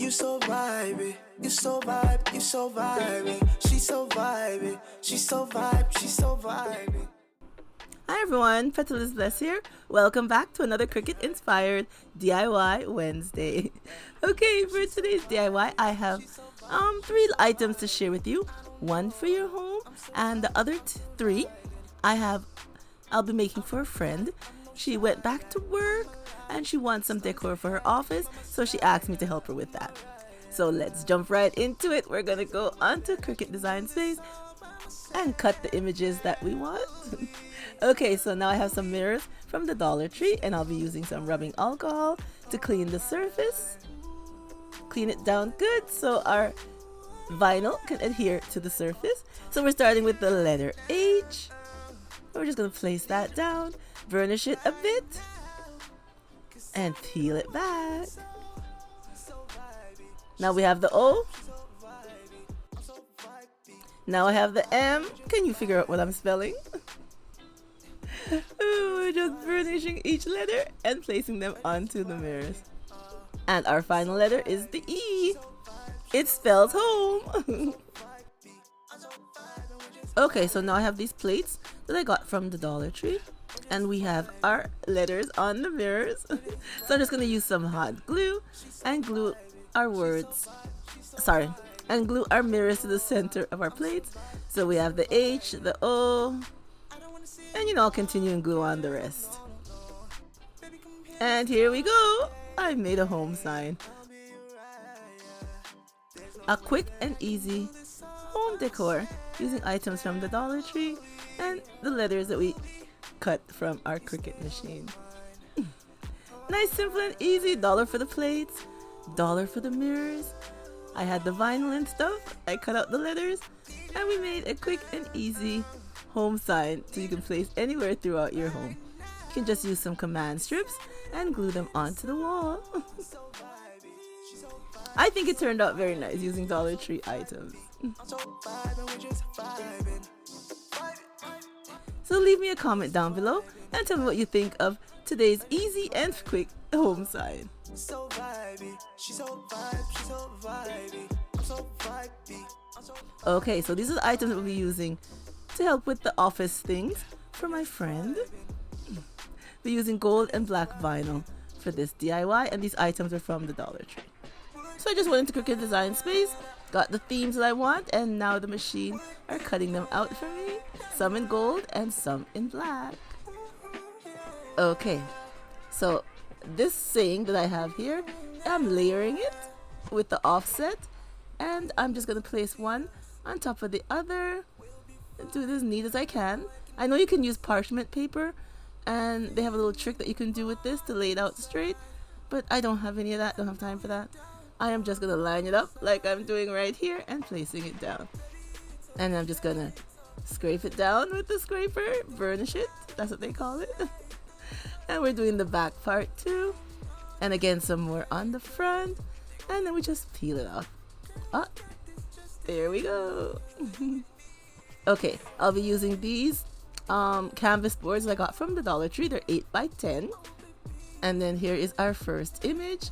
You so vibey, you so vibe, you so vibey. She so vibey, she so vibe, she so vibey. Hi everyone, Petalisbless here. Welcome back to another Cricut inspired DIY Wednesday. Okay, for today's DIY, I have 3 items to share with you. One for your home, and the other 3 I'll be making for a friend. She went back to work and she wants some decor for her office, so she asked me to help her with that. So let's jump right into it. We're gonna go onto Cricut Design Space and cut the images that we want. Okay, so now I have some mirrors from the Dollar Tree, and I'll be using some rubbing alcohol to clean the surface. Clean it down good so our vinyl can adhere to the surface. So we're starting with the letter H. We're just going to place that down, burnish it a bit, and peel it back. Now we have the O. Now I have the M. Can you figure out what I'm spelling? We're just burnishing each letter and placing them onto the mirrors. And our final letter is the E. It spells home. Okay, so now I have these plates that I got from the Dollar Tree, and we have our letters on the mirrors. So I'm just going to use some hot glue and glue our glue our mirrors to the center of our plates. So we have the H, the O, and I'll continue and glue on the rest. And here we go. I made a home sign. A quick and easy home decor using items from the Dollar Tree and the letters that we cut from our Cricut machine. Nice, simple, and easy. $1 for the plates, $1 for the mirrors. I had the vinyl and stuff. I cut out the letters, and we made a quick and easy home sign so you can place anywhere throughout your home. You can just use some command strips and glue them onto the wall. I think it turned out very nice using Dollar Tree items. So leave me a comment down below and tell me what you think of today's easy and quick home sign. Okay, so these are the items that we'll be using to help with the office things for my friend. We're using gold and black vinyl for this DIY, and these items are from the Dollar Tree. So I just went into Cricut Design Space, got the themes that I want, and now the machine are cutting them out for me. Some in gold and some in black. Okay, so this saying that I have here, I'm layering it with the offset, and I'm just going to place one on top of the other. Do it as neat as I can. I know you can use parchment paper, and they have a little trick that you can do with this to lay it out straight, but I don't have any of that, don't have time for that. I am just going to line it up like I'm doing right here and placing it down. And I'm just going to scrape it down with the scraper, burnish it, that's what they call it. And we're doing the back part too. And again, some more on the front, and then we just peel it off. Ah, there we go. Okay, I'll be using these canvas boards that I got from the Dollar Tree. They're 8 by 10. And then here is our first image.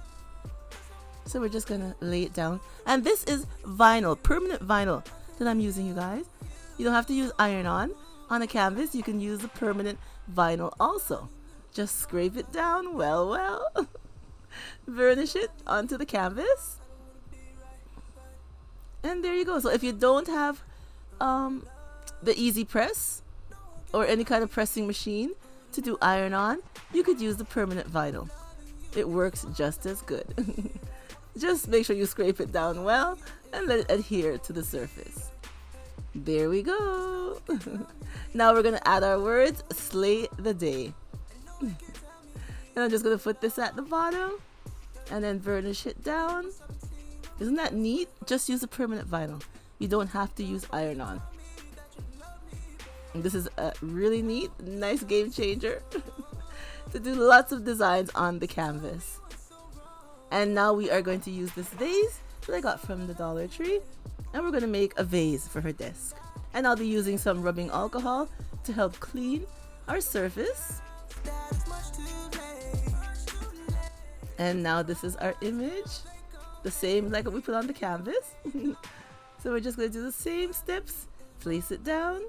So we're just gonna lay it down. And this is vinyl, permanent vinyl that I'm using, you guys. You don't have to use iron-on a canvas. You can use the permanent vinyl also. Just scrape it down well. Burnish it onto the canvas. And there you go. So if you don't have the easy press or any kind of pressing machine to do iron-on, you could use the permanent vinyl. It works just as good. Just make sure you scrape it down well and let it adhere to the surface. There we go. Now we're going to add our words, slay the day. And I'm just going to put this at the bottom and then burnish it down. Isn't that neat? Just use a permanent vinyl. You don't have to use iron-on. And this is a really neat, nice game changer to do lots of designs on the canvas. And now we are going to use this vase that I got from the Dollar Tree, and we're going to make a vase for her desk. And I'll be using some rubbing alcohol to help clean our surface. And now this is our image the same like what we put on the canvas. So we're just going to do the same steps, place it down.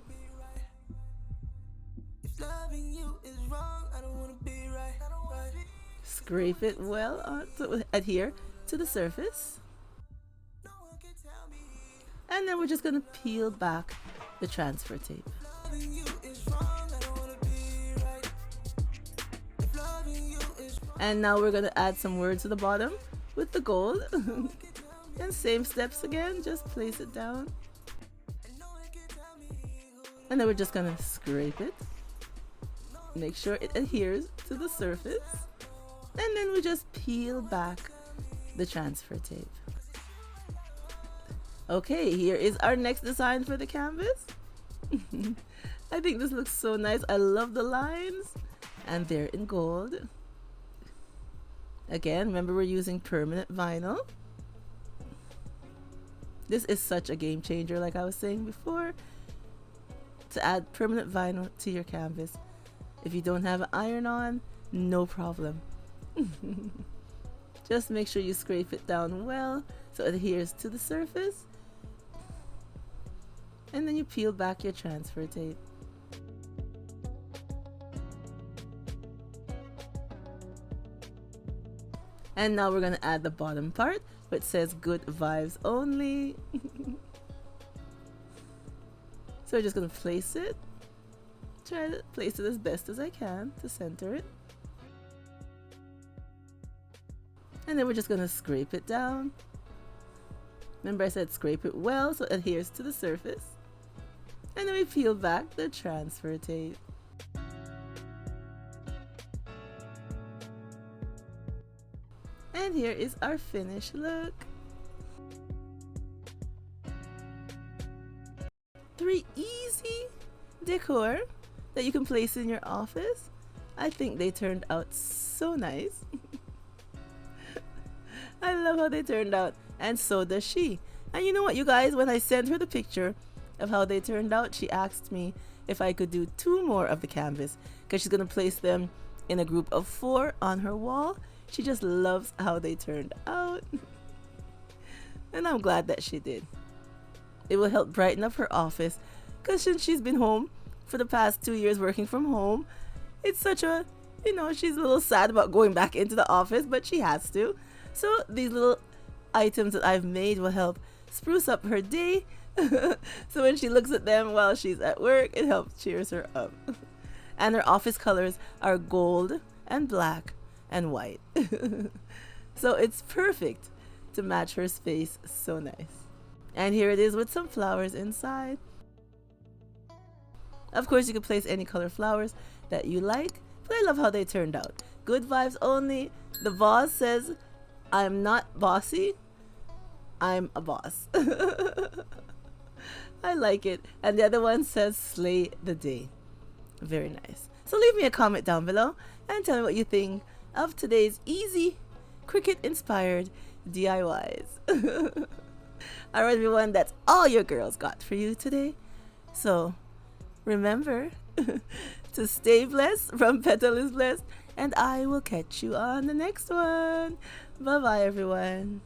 Scrape it well on to adhere to the surface. And then we're just going to peel back the transfer tape. And now we're going to add some words to the bottom with the gold. And same steps again, just place it down. And then we're just going to scrape it. Make sure it adheres to the surface. And then we just peel back the transfer tape. Okay, here is our next design for the canvas. I think this looks so nice. I love the lines. And they're in gold. Again, remember we're using permanent vinyl. This is such a game changer, like I was saying before, to add permanent vinyl to your canvas. If you don't have an iron on, no problem. Just make sure you scrape it down well so it adheres to the surface. And then you peel back your transfer tape. And now we're going to add the bottom part, which says good vibes only. So we're just going to place it. Try to place it as best as I can to center it. And then we're just going to scrape it down. Remember I said scrape it well so it adheres to the surface. And then we peel back the transfer tape. And here is our finished look. 3 easy decor that you can place in your office. I think they turned out so nice. I love how they turned out, and so does she. And you know what, you guys, when I sent her the picture of how they turned out, she asked me if I could do 2 more of the canvas because she's going to place them in a group of 4 on her wall. She just loves how they turned out. And I'm glad that she did. It will help brighten up her office because since she's been home for the past 2 years working from home, it's such a, she's a little sad about going back into the office, but she has to. So these little items that I've made will help spruce up her day. So when she looks at them while she's at work, it helps cheers her up. And her office colors are gold and black and white. So it's perfect to match her space. So nice. And here it is with some flowers inside. Of course, you can place any color flowers that you like, but I love how they turned out. Good vibes only. The vase says, I'm not bossy, I'm a boss. I like it. And the other one says, slay the day. Very nice. So leave me a comment down below and tell me what you think of today's easy Cricut inspired DIYs. Alright everyone, that's all your girls got for you today. So remember to stay blessed from Petalisbless, and I will catch you on the next one. Bye bye everyone.